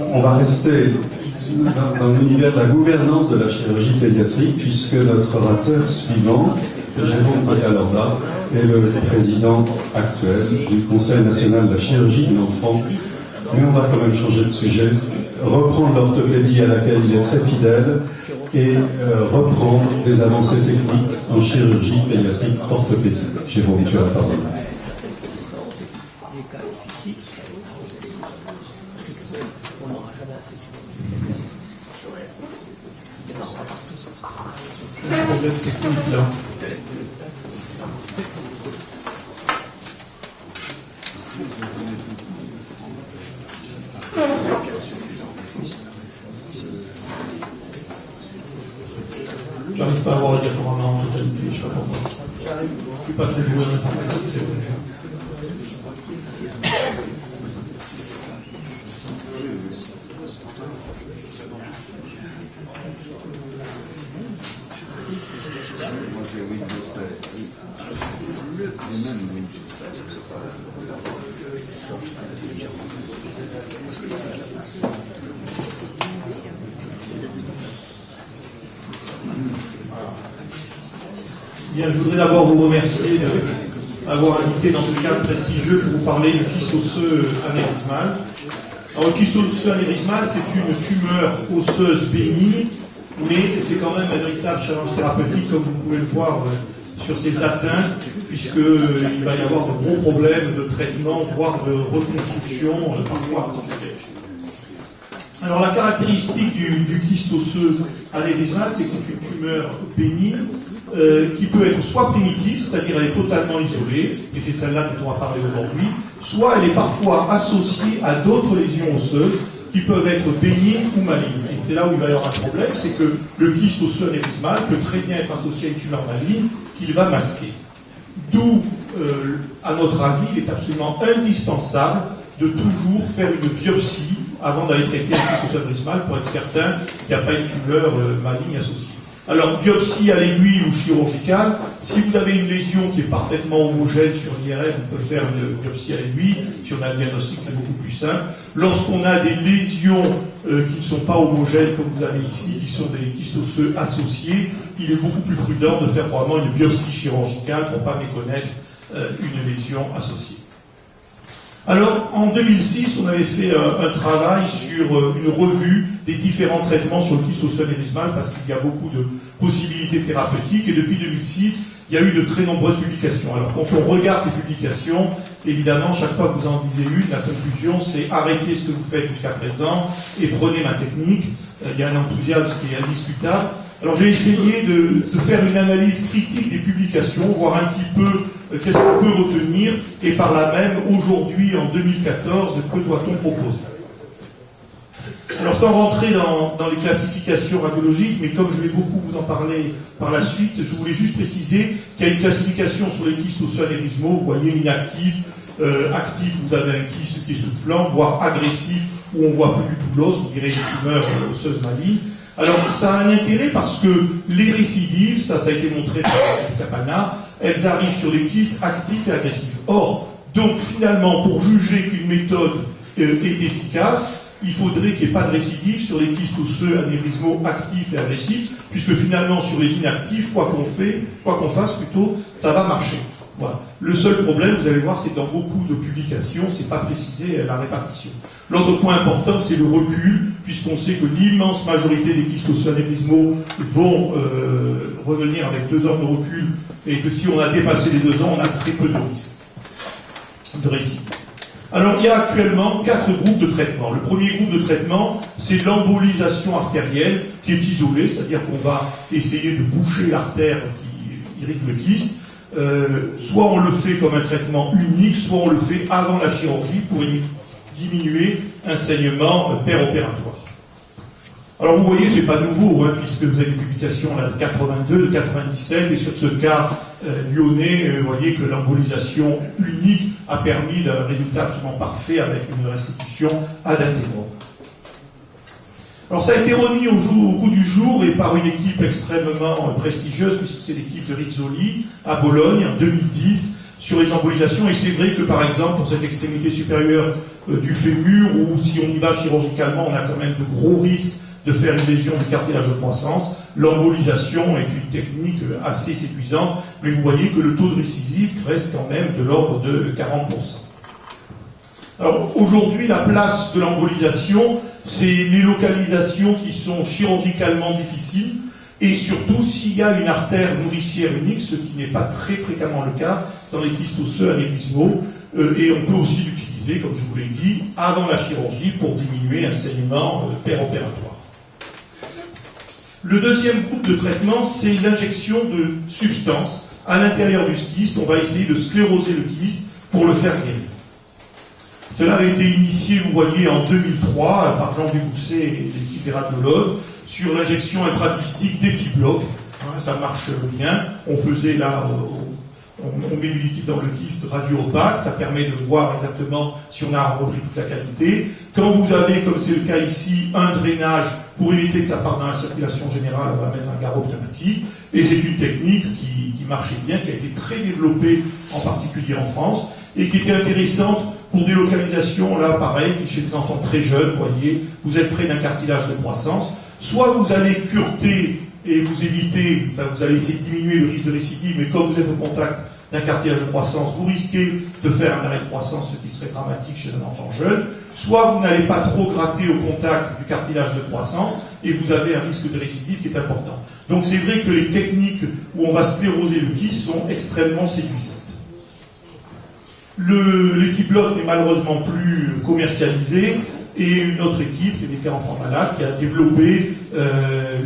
On va rester dans l'univers de la gouvernance de la chirurgie pédiatrique, puisque notre orateur suivant, Jérôme Pacalorda, est le président actuel du Conseil national de la chirurgie de l'enfant. Mais on va quand même changer de sujet, reprendre l'orthopédie à laquelle il est très fidèle et reprendre des avancées techniques en chirurgie pédiatrique orthopédique. Jérôme, tu as la parole. J'arrive pas à voir le diaporama en totalité, je sais pas pourquoi. Je suis pas très doué en informatique, c'est vrai. Bien, je voudrais d'abord vous remercier d'avoir invité dans ce cadre prestigieux pour vous parler du kyste osseux anévrismal. Alors, le kyste osseux anévrismal, c'est une tumeur osseuse bénigne, mais c'est quand même un véritable challenge thérapeutique, comme vous pouvez le voir sur ces atteintes, puisqu'il va y avoir de gros problèmes de traitement, voire de reconstruction, parfois articulaire. Alors, la caractéristique du kyste osseux anévrismal, c'est que c'est une tumeur bénigne, qui peut être soit primitive, c'est-à-dire elle est totalement isolée, et c'est celle-là dont on va parler aujourd'hui, soit elle est parfois associée à d'autres lésions osseuses qui peuvent être bénignes ou malignes. Et c'est là où il va y avoir un problème, c'est que le kyste osseux anévrismal peut très bien être associé à une tumeur maligne qu'il va masquer. D'où, à notre avis, il est absolument indispensable de toujours faire une biopsie avant d'aller traiter le kyste osseux anévrismal pour être certain qu'il n'y a pas une tumeur maligne associée. Alors, biopsie à l'aiguille ou chirurgicale, si vous avez une lésion qui est parfaitement homogène sur l'IRM, on peut faire une biopsie à l'aiguille. Si on a un diagnostic, c'est beaucoup plus simple. Lorsqu'on a des lésions qui ne sont pas homogènes, comme vous avez ici, qui sont des kystes osseux associés, il est beaucoup plus prudent de faire probablement une biopsie chirurgicale pour ne pas méconnaître une lésion associée. Alors, en 2006, on avait fait un travail sur une revue des différents traitements sur le kyste osseux anévrismal, parce qu'il y a beaucoup de possibilités thérapeutiques, et depuis 2006, il y a eu de très nombreuses publications. Alors, quand on regarde ces publications, évidemment, chaque fois que vous en lisez une, la conclusion, c'est arrêtez ce que vous faites jusqu'à présent et prenez ma technique. Il y a un enthousiasme qui est indiscutable. Alors, j'ai essayé de faire une analyse critique des publications, voir un petit peu qu'est-ce qu'on peut retenir, et par là même, aujourd'hui, en 2014, que doit-on proposer? Alors, sans rentrer dans les classifications radiologiques, mais comme je vais beaucoup vous en parler par la suite, je voulais juste préciser qu'il y a une classification sur les kystes osseux anévrismaux. Vous voyez, inactif, actif, vous avez un kyste qui est soufflant, voire agressif, où on ne voit plus du tout l'os, on dirait une tumeur osseuse maligne. Alors, ça a un intérêt parce que les récidives, ça a été montré par Capana, elles arrivent sur les kystes actifs et agressifs. Or, donc finalement, pour juger qu'une méthode est efficace, il faudrait qu'il n'y ait pas de récidive sur les kystes osseux anévrismaux actifs et agressifs, puisque finalement, sur les inactifs, quoi qu'on fasse plutôt, ça va marcher. Voilà. Le seul problème, vous allez voir, c'est que dans beaucoup de publications, c'est pas précisé la répartition. L'autre point important, c'est le recul, puisqu'on sait que l'immense majorité des kystes osseux anévrismaux vont revenir avec 2 ans de recul, et que si on a dépassé les 2 ans, on a très peu de risques de récidive. Alors, il y a actuellement 4 groupes de traitement. Le premier groupe de traitement, c'est l'embolisation artérielle, qui est isolée, c'est-à-dire qu'on va essayer de boucher l'artère qui irrite le kyste. Soit on le fait comme un traitement unique, soit on le fait avant la chirurgie pour diminuer un saignement péropératoire. Alors vous voyez, c'est pas nouveau, puisque vous avez des publications là, de 82, de 97, et sur ce cas lyonnais, vous voyez que l'embolisation unique a permis d'un résultat absolument parfait avec une restitution ad integrum. Alors ça a été remis au goût du jour et par une équipe extrêmement prestigieuse, puisque c'est l'équipe de Rizzoli à Bologne en 2010, sur les embolisations, et c'est vrai que par exemple pour cette extrémité supérieure du fémur, ou si on y va chirurgicalement, on a quand même de gros risques de faire une lésion du cartilage de croissance. L'embolisation est une technique assez séduisante, mais vous voyez que le taux de récidive reste quand même de l'ordre de 40%. Alors aujourd'hui, la place de l'embolisation, c'est les localisations qui sont chirurgicalement difficiles, et surtout s'il y a une artère nourricière unique, ce qui n'est pas très fréquemment le cas dans les kystes osseux anévrismaux, et on peut aussi l'utiliser, comme je vous l'ai dit, avant la chirurgie pour diminuer un saignement péropératoire. Le deuxième groupe de traitement, c'est l'injection de substances à l'intérieur du kyste. On va essayer de scléroser le kyste pour le faire guérir. Cela a été initié, vous voyez, en 2003 par Jean Dubousset et l'équipe des radiologues sur l'injection intrakystique d'Ethibloc. Ça marche bien. On faisait là, on met du liquide dans le kyste radio-opaque, ça permet de voir exactement si on a repris toute la qualité. Quand vous avez, comme c'est le cas ici, un drainage, pour éviter que ça parte dans la circulation générale, on va mettre un garrot pneumatique. Et c'est une technique qui marchait bien, qui a été très développée, en particulier en France, et qui était intéressante pour des localisations, là, pareil, chez des enfants très jeunes, vous voyez, vous êtes près d'un cartilage de croissance. Soit vous allez cureter et vous évitez, enfin vous allez essayer de diminuer le risque de récidive, mais comme vous êtes au contact d'un cartilage de croissance, vous risquez de faire un arrêt de croissance, ce qui serait dramatique chez un enfant jeune. Soit vous n'allez pas trop gratter au contact du cartilage de croissance et vous avez un risque de récidive qui est important. Donc c'est vrai que les techniques où on va scléroser le kyste sont extrêmement séduisantes. L'Ethibloc n'est malheureusement plus commercialisé, et une autre équipe, c'est des cas enfants malades, qui a développé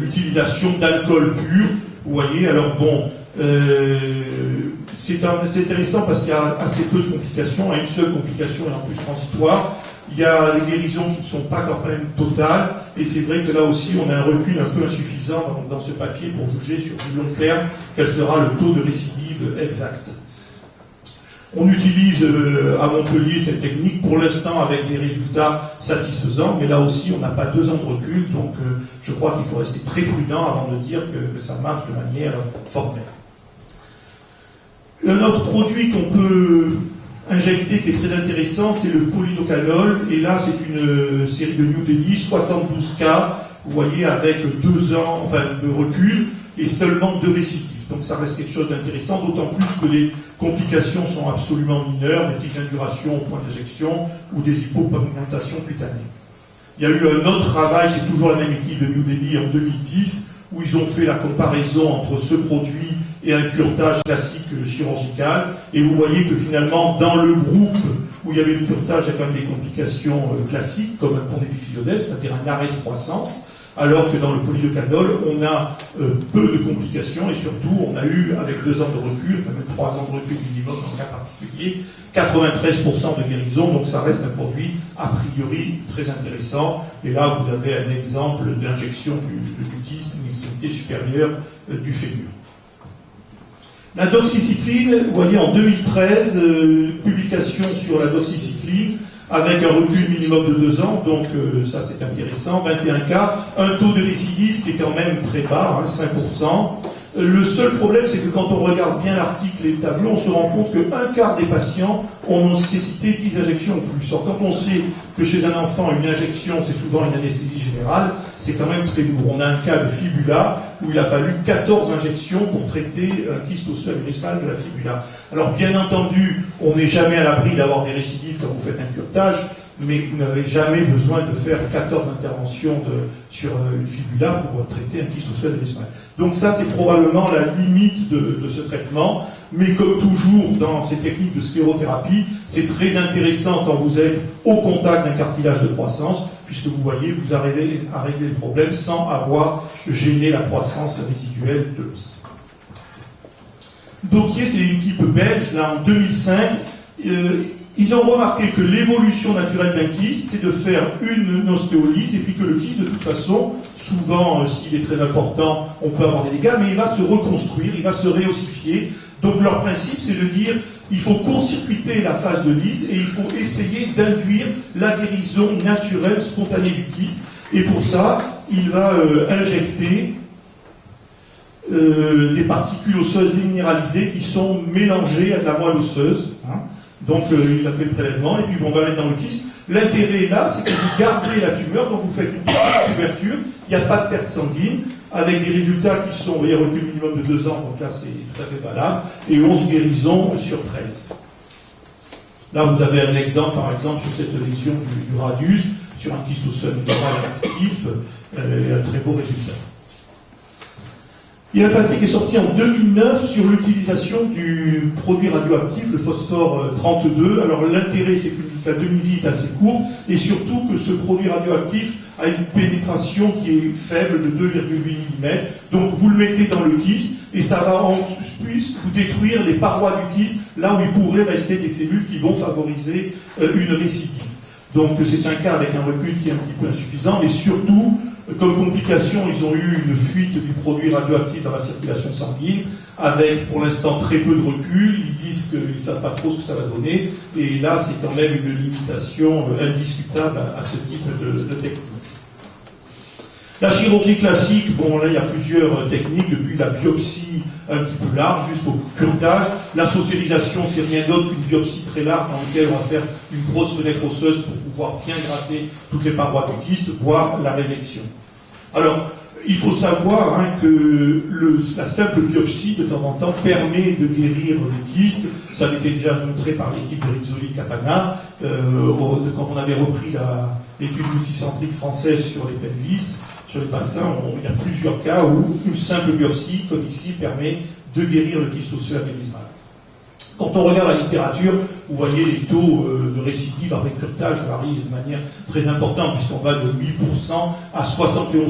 l'utilisation d'alcool pur. Vous voyez, alors bon, c'est intéressant parce qu'il y a assez peu de complications, une seule complication et en plus transitoire. Il y a les guérisons qui ne sont pas quand même totales, et c'est vrai que là aussi on a un recul un peu insuffisant dans ce papier pour juger sur du long terme quel sera le taux de récidive exact. On utilise à Montpellier cette technique, pour l'instant avec des résultats satisfaisants, mais là aussi on n'a pas 2 ans de recul, donc je crois qu'il faut rester très prudent avant de dire que ça marche de manière formelle. Un autre produit qu'on peut injecter qui est très intéressant, c'est le polydocanol, et là c'est une série de New Delhi, 72 cas, vous voyez, avec 2 ans de recul et seulement 2 récidives. Donc ça reste quelque chose d'intéressant, d'autant plus que les complications sont absolument mineures, des petites indurations au point d'injection ou des hypopigmentations cutanées. Il y a eu un autre travail, c'est toujours la même équipe de New Delhi en 2010, où ils ont fait la comparaison entre ce produit et un curetage classique chirurgical, et vous voyez que finalement, dans le groupe où il y avait le curetage, il y a quand même des complications classiques, comme un pont d'épiphyllodès, c'est-à-dire un arrêt de croissance, alors que dans le polydocanol, on a peu de complications, et surtout, on a eu, avec 2 ans de recul, enfin même 3 ans de recul minimum dans le cas particulier, 93% de guérison, donc ça reste un produit a priori très intéressant. Et là, vous avez un exemple d'injection du kyste, une extrémité supérieure du fémur. La doxycycline, vous voyez en 2013, publication sur la doxycycline, avec un recul minimum de 2 ans, donc ça c'est intéressant, 21 cas, un taux de récidive qui est quand même très bas, 5%. Le seul problème, c'est que quand on regarde bien l'article et le tableau, on se rend compte qu'un quart des patients ont nécessité 10 injections au flux. Or, quand on sait que chez un enfant, une injection, c'est souvent une anesthésie générale, c'est quand même très lourd. On a un cas de fibula où il a fallu 14 injections pour traiter un kyste osseux anévrismal de la fibula. Alors, bien entendu, on n'est jamais à l'abri d'avoir des récidives quand vous faites un curetage, mais vous n'avez jamais besoin de faire 14 interventions sur une fibula pour traiter un kyste osseux anévrismal. Donc ça, c'est probablement la limite de ce traitement, mais comme toujours dans ces techniques de sclérothérapie, c'est très intéressant quand vous êtes au contact d'un cartilage de croissance, puisque vous voyez, vous arrivez à régler le problème sans avoir gêné la croissance résiduelle de l'os. Dauquier, c'est une équipe belge, là en 2005, ils ont remarqué que l'évolution naturelle d'un kyste, c'est de faire une ostéolyse, et puis que le kyste, de toute façon, souvent, s'il est très important, on peut avoir des dégâts, mais il va se reconstruire, il va se réossifier. Donc leur principe, c'est de dire, il faut court-circuiter la phase de lyse, et il faut essayer d'induire la guérison naturelle, spontanée du kyste. Et pour ça, il va injecter des particules osseuses déminéralisées qui sont mélangées à de la moelle osseuse. Hein. Donc il a fait le prélèvement et puis on va mettre dans le kyste. L'intérêt là, c'est que vous gardez la tumeur, donc vous faites une petite couverture, il n'y a pas de perte sanguine, avec des résultats qui sont, vous voyez, recul minimum de 2 ans, donc là c'est tout à fait valable, et 11 guérisons sur 13. Là vous avez un exemple, par exemple, sur cette lésion du radius, sur un kyste osseux actif, un très beau résultat. Il y a un papier qui est sorti en 2009 sur l'utilisation du produit radioactif, le phosphore 32. Alors l'intérêt, c'est que la demi-vie est assez courte, et surtout que ce produit radioactif a une pénétration qui est faible de 2,8 mm. Donc vous le mettez dans le kyste, et ça va en plus vous détruire les parois du kyste, là où il pourrait rester des cellules qui vont favoriser une récidive. Donc c'est un cas avec un recul qui est un petit peu insuffisant, mais surtout, comme complication, ils ont eu une fuite du produit radioactif dans la circulation sanguine, avec pour l'instant très peu de recul. Ils disent qu'ils ne savent pas trop ce que ça va donner, et là c'est quand même une limitation indiscutable à ce type de technique. La chirurgie classique, bon là il y a plusieurs techniques, depuis la biopsie un petit peu large jusqu'au curetage. La socialisation, c'est rien d'autre qu'une biopsie très large dans laquelle on va faire une grosse fenêtre osseuse pour pouvoir bien gratter toutes les parois du kyste, voire la résection. Alors, il faut savoir que la simple biopsie, de temps en temps, permet de guérir les kystes. Ça avait été déjà montré par l'équipe de Rizzoli Capana, quand on avait repris l'étude multicentrique française sur les pelvis, sur les bassins. Il y a plusieurs cas où une simple biopsie, comme ici, permet de guérir le kyste osseux anévrismal. Quand on regarde la littérature, vous voyez les taux de récidive avec curetage varient de manière très importante, puisqu'on va de 8% à 71%,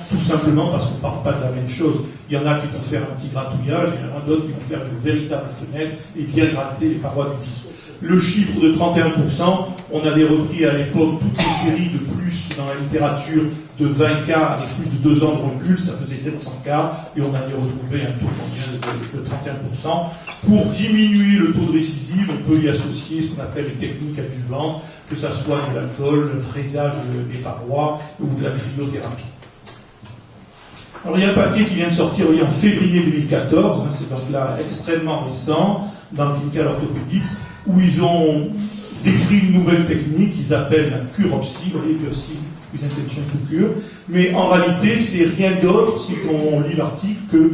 tout simplement parce qu'on ne parle pas de la même chose. Il y en a qui vont faire un petit gratouillage, il y en a d'autres qui vont faire une véritable fenêtre et bien gratter les parois du kyste. Le chiffre de 31%, on avait repris à l'époque toutes les séries de plus dans la littérature de 20 cas avec plus de 2 ans de recul, ça faisait 700 cas, et on avait retrouvé un taux de 31%. Pour diminuer le taux de récidive, on peut y associer ce qu'on appelle les techniques adjuvantes, que ce soit de l'alcool, le fraisage des parois ou de la cryothérapie. Alors il y a un papier qui vient de sortir en février 2014, c'est donc là extrêmement récent, dans le Clinical Orthopedics, où ils ont décrit une nouvelle technique qu'ils appellent la curopsie, vous voyez, biopsie, plus interruption de cure, mais en réalité c'est rien d'autre, si on lit l'article, que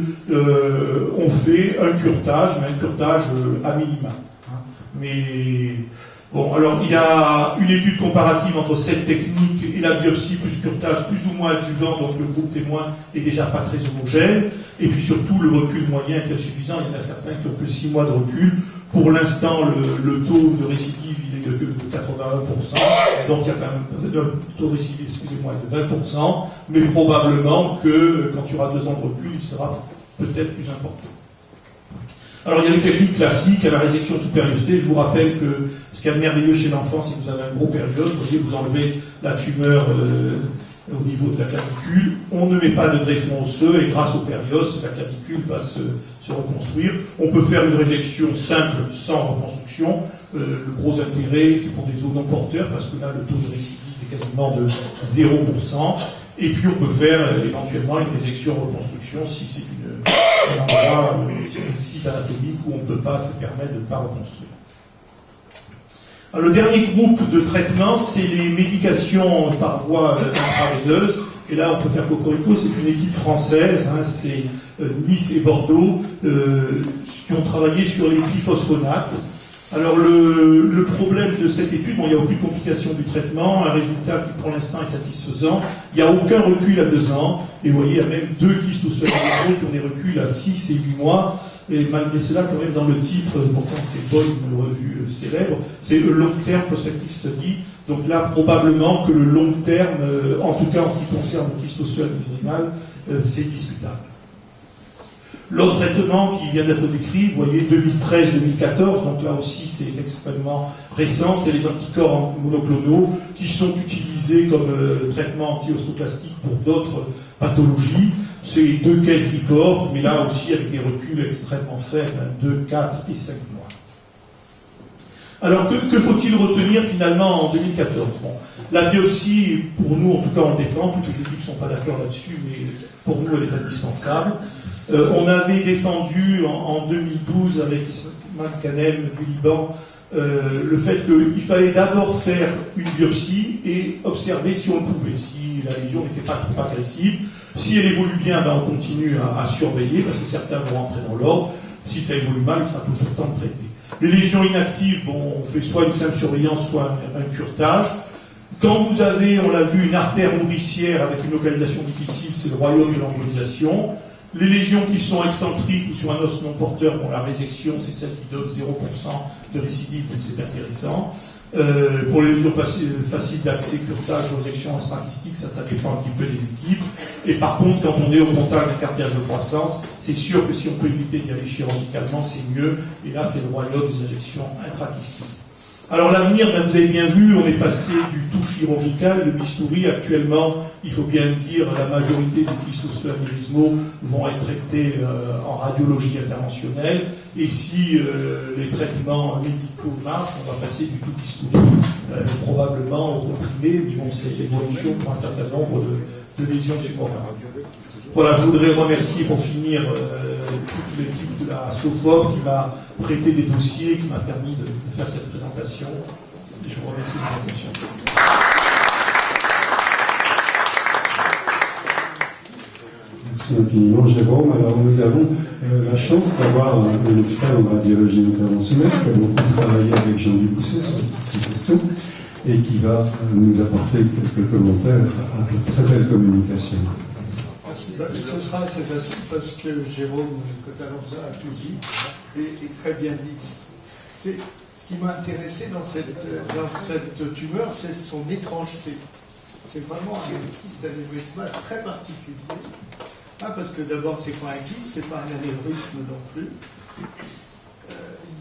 on fait un curetage, mais un curetage à minima. Hein. Mais bon, alors il y a une étude comparative entre cette technique et la biopsie plus curetage, plus ou moins adjuvant, donc le groupe témoin est déjà pas très homogène, et puis surtout le recul moyen est insuffisant, il y en a certains qui ont que 6 mois de recul. Pour l'instant, le taux de récidive il est de 81%, donc il y a quand même un taux de récidive, excusez-moi, de 20%, mais probablement que quand tu auras 2 ans de recul, il sera peut-être plus important. Alors il y a les techniques classiques à la résection de supériorité. Je vous rappelle que ce qu'il y a de merveilleux chez l'enfant, c'est que vous avez un gros période, vous voyez, vous enlevez la tumeur au niveau de la clavicule, on ne met pas de greffon osseux et grâce au périos, la clavicule va se reconstruire. On peut faire une résection simple sans reconstruction. Le gros intérêt, c'est pour des os non porteurs parce que là, le taux de récidive est quasiment de 0%. Et puis on peut faire éventuellement une résection reconstruction si c'est un endroit, un site anatomique où on ne peut pas se permettre de ne pas reconstruire. Alors, le dernier groupe de traitement, c'est les médications par voie intraveineuse. Et là, on peut faire cocorico, c'est une équipe française, c'est Nice et Bordeaux, qui ont travaillé sur les biphosphonates. Alors, le problème de cette étude, bon, il n'y a aucune complication du traitement, un résultat qui pour l'instant est satisfaisant. Il n'y a aucun recul à 2 ans. Et vous voyez, il y a même 2 kystes osseux qui ont des reculs à 6 et 8 mois. Et malgré cela, quand même, dans le titre, pourtant c'est pas une revue célèbre, c'est le long terme prospective study. Donc là, probablement que le long terme, en tout cas en ce qui concerne le kyste osseux anévrismal, c'est discutable. L'autre traitement qui vient d'être décrit, vous voyez, 2013-2014, donc là aussi c'est extrêmement récent, c'est les anticorps monoclonaux qui sont utilisés comme traitement anti-ostéoclastique pour d'autres pathologies. C'est 2 case reports, mais là aussi avec des reculs extrêmement faibles, 2, 4 et 5 mois. Alors, que faut-il retenir finalement en 2014 ? Bon, la biopsie, pour nous, en tout cas, on le défend. Toutes les équipes ne sont pas d'accord là-dessus, mais pour nous, elle est indispensable. On avait défendu en 2012, avec Ismaël Kanem du Liban, le fait qu'il fallait d'abord faire une biopsie et observer si on le pouvait, si la lésion n'était pas trop agressive. Si elle évolue bien, ben on continue à surveiller, parce que certains vont rentrer dans l'ordre. Si ça évolue mal, il sera toujours temps de traiter. Les lésions inactives, bon, on fait soit une simple surveillance, soit un curetage. Quand vous avez, on l'a vu, une artère nourricière avec une localisation difficile, c'est le royaume de l'embolisation. Les lésions qui sont excentriques ou sur un os non porteur, bon, la résection, c'est celle qui donne 0% de récidive, donc c'est intéressant. Pour les lésions faciles d'accès, curetage, résection extracystique, ça dépend un petit peu des équipes. Et par contre, quand on est au contact d'un cartilage de croissance, c'est sûr que si on peut éviter d'y aller chirurgicalement, c'est mieux. Et là, c'est le royaume des injections intrakystiques. Alors l'avenir, ben, vous avez bien vu, on est passé du tout chirurgical, le bistouri. Actuellement, il faut bien le dire, la majorité des kystes osseux-anévrismaux vont être traités en radiologie interventionnelle. Et si les traitements médicaux marchent, on va passer du tout bistouri probablement au comprimé. Mais bon, c'est l'évolution pour un certain nombre de lésions tumorales. Voilà, je voudrais remercier pour finir toute l'équipe de la SOFOP qui m'a prêté des dossiers, qui m'a permis de faire cette présentation. Et je vous remercie de votre attention. Merci infiniment, Jérôme. Alors, nous avons la chance d'avoir un expert en radiologie interventionnelle qui a beaucoup travaillé avec Jean Dubousset sur ces questions et qui va nous apporter quelques commentaires à de très belle communication. Ce sera assez facile parce que Jérôme Cotalorza a tout dit et très bien dit. Ce qui m'a intéressé dans cette tumeur, c'est son étrangeté. C'est vraiment un kyste anévrismal très particulier. Parce que d'abord, c'est pas un kyste, c'est pas un anévrisme non plus.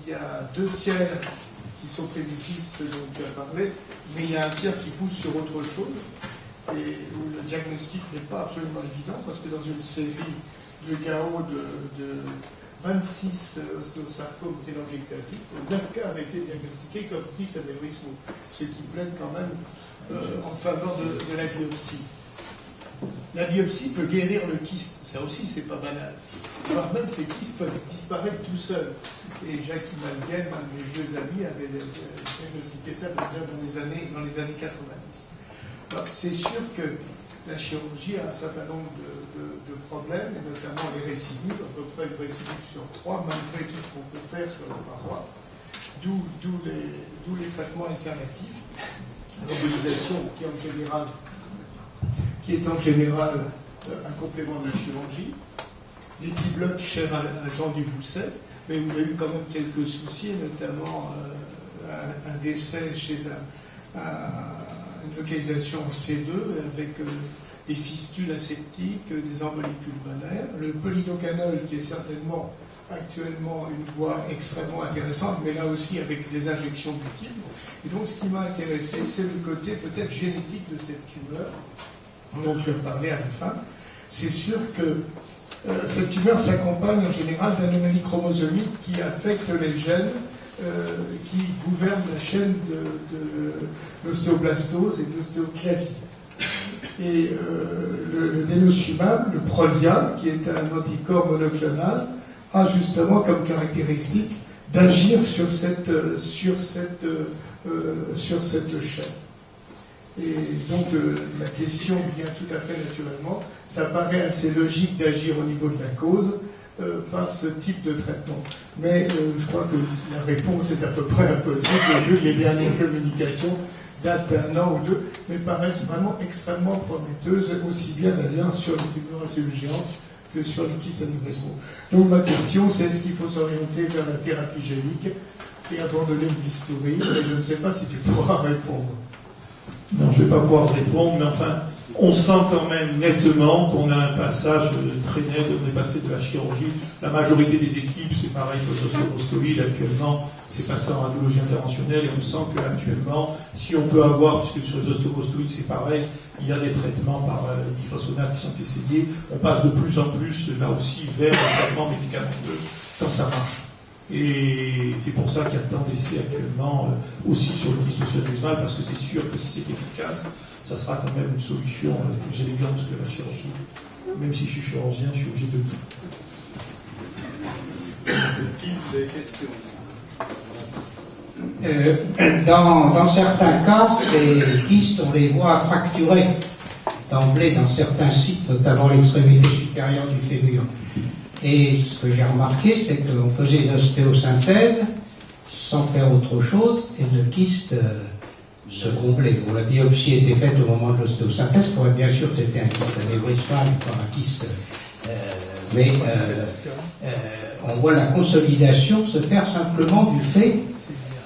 Il y a 2 tiers qui sont primitifs, ce dont tu as parlé, mais il y a un tiers qui pousse sur autre chose. Et où le diagnostic n'est pas absolument évident, parce que dans une série de chaos de 26 ostéosarcomes télangiectasiques, 9 cas avaient été diagnostiqués comme kyste anévrismaux, ce qui plaide quand même en faveur de la biopsie. La biopsie peut guérir le kyste, ça aussi c'est pas banal. Voire même ces kystes peuvent disparaître tout seuls. Et Jacques Malguen, un de mes vieux amis, avait diagnostiqué ça déjà dans les années 90. Alors, c'est sûr que la chirurgie a un certain nombre de problèmes, et notamment les récidives, à peu près une récidive sur 3, malgré tout ce qu'on peut faire sur la paroi, d'où les traitements alternatifs. L'embolisation qui est en général un complément de la chirurgie, des petits blocs chers à Jean Dubousset, mais où il y a eu quand même quelques soucis, notamment un décès chez une localisation en C2 avec des fistules aseptiques, des embolies pulmonaires, le polydocanol qui est certainement actuellement une voie extrêmement intéressante, mais là aussi avec des injections multiples. Et donc ce qui m'a intéressé, c'est le côté peut-être génétique de cette tumeur, dont tu as parlé à la fin. C'est sûr que cette tumeur s'accompagne en général d'anomalies chromosomiques qui affectent les gènes qui gouvernent la chaîne de l'ostéoblastose et de l'ostéoclasie. Et le denosumab, le Prolia, qui est un anticorps monoclonal, a justement comme caractéristique d'agir sur cette chaîne. Et donc la question vient tout à fait naturellement. Ça paraît assez logique d'agir au niveau de la cause par ce type de traitement. Mais je crois que la réponse est à peu près impossible, vu que les dernières communications datent d'1 an ou 2, mais paraissent vraiment extrêmement prometteuses, aussi bien d'ailleurs sur les tumeurs assez géantes que sur les kystes anévrismaux. Donc ma question, c'est est-ce qu'il faut s'orienter vers la thérapie génique et abandonner le bistouri? Je ne sais pas si tu pourras répondre. Non, je ne vais pas pouvoir répondre, mais enfin, on sent quand même nettement qu'on a un passage très net, on est passé de la chirurgie. La majorité des équipes, c'est pareil pour les ostéostoïdes, actuellement, c'est passé en radiologie interventionnelle, et on sent qu'actuellement, si on peut avoir, puisque sur les ostéostoïdes c'est pareil, il y a des traitements par biphosphonate qui sont essayés, on passe de plus en plus, là aussi, vers un traitement médicamenteux, quand ça marche. Et c'est pour ça qu'il y a tant d'essais actuellement aussi sur le kyste osseux-anévrismal, parce que c'est sûr que si c'est efficace, ça sera quand même une solution plus élégante que la chirurgie. Même si je suis chirurgien, je suis obligé de le dire. Dans certains cas, ces kystes, on les voit fracturés d'emblée dans certains sites, notamment l'extrémité supérieure du fémur. Et ce que j'ai remarqué, c'est qu'on faisait une ostéosynthèse sans faire autre chose, et le kyste se comblait. Bon, la biopsie était faite au moment de l'ostéosynthèse pour être bien sûr que c'était un kyste anévrismal, pas un kyste. Mais on voit la consolidation se faire simplement du fait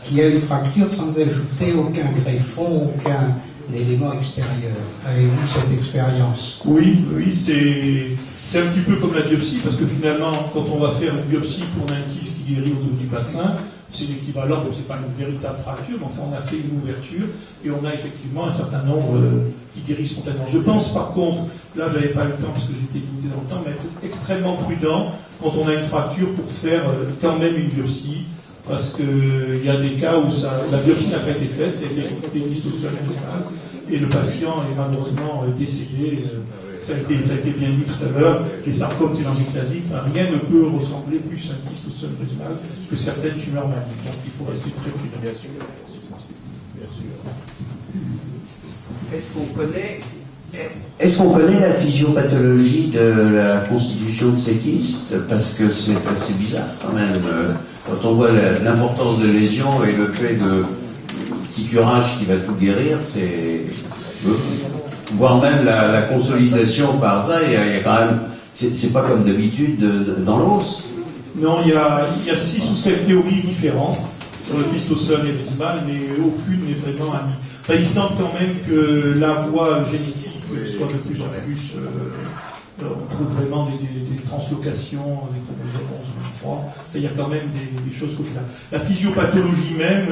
qu'il y a une fracture sans ajouter aucun greffon, aucun élément extérieur. Avez-vous cette expérience? Oui, c'est un petit peu comme la biopsie, parce que finalement, quand on va faire une biopsie pour un kyste qui guérit au niveau du bassin, c'est l'équivalent, c'est pas une véritable fracture, mais enfin on a fait une ouverture et on a effectivement un certain nombre qui guérissent spontanément. Je pense par contre, là j'avais pas le temps parce que j'étais limité dans le temps, mais être extrêmement prudent quand on a une fracture pour faire quand même une biopsie, parce qu'il y a des cas où la biopsie n'a pas été faite, ça a été kyste osseux-anévrismal, et le patient est malheureusement décédé. Ça a été bien dit tout à l'heure, les sarcomes télangiectasiques, rien ne peut ressembler plus à un kyste osseux-anévrismal que certaines tumeurs malignes. Donc il faut rester très prudent. Bien sûr. Est-ce qu'on connaît la physiopathologie de la constitution de ces kystes? Parce que c'est assez bizarre quand même. Quand on voit l'importance de lésions et le fait de petit curage qui va tout guérir, c'est... voire même la consolidation par ça, il y a quand même, c'est pas comme d'habitude dans l'os. Non, il y a 6 ou 7 théories différentes sur le kyste osseux-anévrismal, mais aucune n'est vraiment amie. Enfin, il semble quand même que la voie génétique soit de plus en plus, on trouve vraiment des translocations, des chromosomes 11 ou 3. Enfin, il y a quand même des choses comme ça. La physiopathologie même,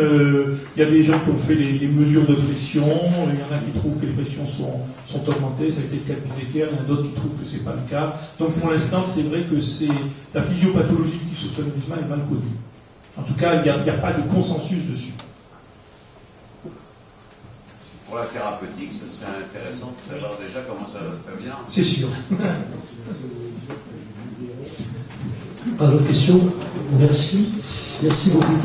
il y a des gens qui ont fait des mesures de pression, il y en a qui trouvent que les pressions sont augmentées, ça a été le cas de Bisecker, il y en a d'autres qui trouvent que c'est pas le cas. Donc pour l'instant, c'est vrai que la physiopathologie du kyste osseux-anévrismal est mal connue. En tout cas, il n'y a pas de consensus dessus. Pour la thérapeutique, ça serait intéressant de savoir déjà comment ça vient. C'est sûr. Pas d'autres questions? Merci. Merci beaucoup.